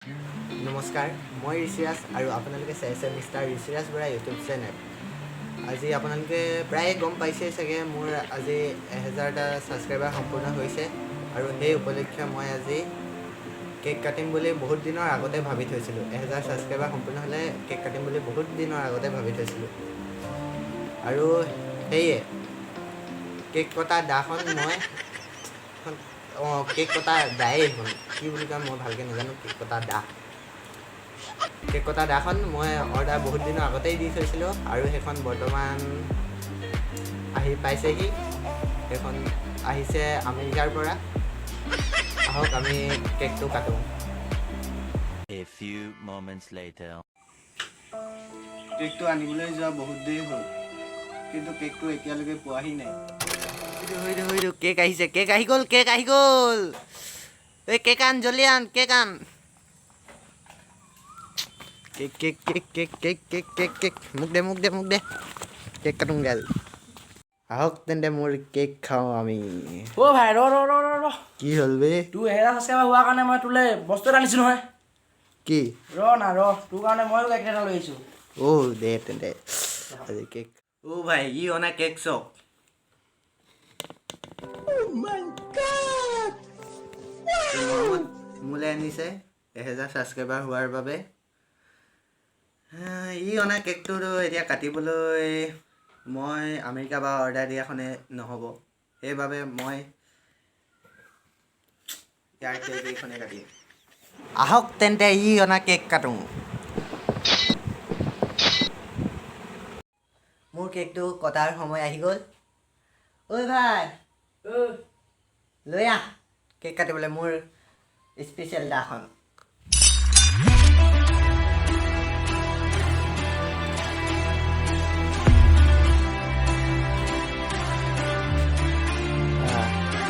নমস্কাৰ মই ঋষিৰাজ আৰু আপোনালোকে চাইছে mister Rishiraj Bora YouTube channel. আজি আপোনালোকে প্ৰায় গম পাইছেই চাগে মোৰ আজি 1000টা ছাবস্ক্ৰাইবাৰ সম্পূৰ্ণ হৈছে আৰু সেই উপলক্ষে মই আজি কেক কাটিম বুলি বহুত দিনৰ আগতে ভাবি থৈছিলোঁ। 1000 ছাবস্ক্ৰাইবাৰ সম্পূৰ্ণ হ'লে কেক কাটিম বুলি বহুত দিনৰ আগতে ভাবি থৈছিলোঁ আৰু সেয়ে কেক কটা দাখন মই কেক কটা দায়েই হ'ল কি বুলি কয় মই ভালকৈ নাজানো। কেক কটা দাখন মই অৰ্ডাৰ বহুত দিনৰ আগতেই দি থৈছিলোঁ আৰু সেইখন বৰ্তমান আহি পাইছেহি। সেইখন আহিছে আমেৰিকাৰ পৰা। আহক আমি কেকটো কাটো। A few moments later. কেকটো আনিবলৈ যোৱা বহুত দেৰি হ'ল কিন্তু কেকটো এতিয়ালৈকে পোৱাহি নাই। কেক আহিছে, কেক আহি গ'ল, কেক আহি গ'ল। এই কেক আন, জলদি আন, কেক আন। Cake cake cake cake cake cake cake cake মোক দে মোক দে মোক দে কেক কাটোং গাল। আহক তেন্তে মোৰ কেক খাওঁ আমি। অ' ভাই ৰ কি হ'ল বে? তোৰ 1000 ছাবস্ক্ৰাইবাৰ হোৱাৰ কাৰণে মই তোলৈ বস্তু এটা আনিছোঁ নহয়। কি? তোৰ কাৰণে ময়ো কেক এটা লৈ আহিছোঁ। অ' দে তেন্তে আজি কেক। অ' ভাই ই অনা কেক চক। মোলৈ আনিছে 1000 ছাবস্ক্ৰাইবাৰ হোৱাৰ বাবে। ই অনা কেকটোতো এতিয়া কাটিবলৈ মই আমেৰিকা বা অৰ্ডাৰ দিয়াখনে নহ'ব, সেইবাবে মই ইয়াৰ কেক এইখনে কাটিম। আহক তেন্তে ই অনা কেক কাটোঁ। মোৰ কেকটো কটাৰ সময় আহি গ'ল। ঐ ভাই লৈ আহ কেক কাটিবলৈ মোৰ স্পেচিয়েল দাখন।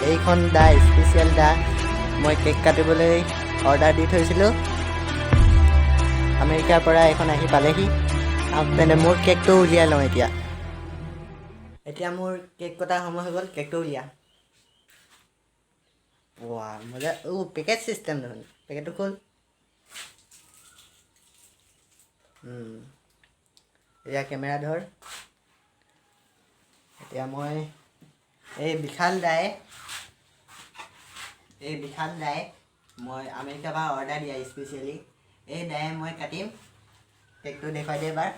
এইখন দা স্পেচিয়েল দা মই কেক কাটিবলৈ অৰ্ডাৰ দি থৈছিলোঁ। আমেৰিকাৰ পৰা এইখন আহি পালেহি। তেনে মোৰ কেকটো উলিয়াই লওঁ এতিয়া মোৰ কেক কটাৰ সময় হৈ গ'ল। কেকটো উলিয়া। ৱা মজা। পেকেট চিষ্টেম দেখোন। পেকেটটো খোল। এয়া কেমেৰা ধৰ। এতিয়া মই এই বিশাল দাই মই আমেৰিকাৰ পৰা অৰ্ডাৰ দিয়া স্পেচিয়েলি এই দায়ে মই কাটিম। কেকটো দেখুৱাই দে এবাৰ।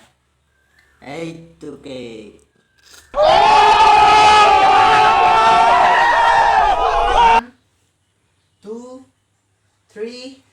এইটো কেক 1 2 3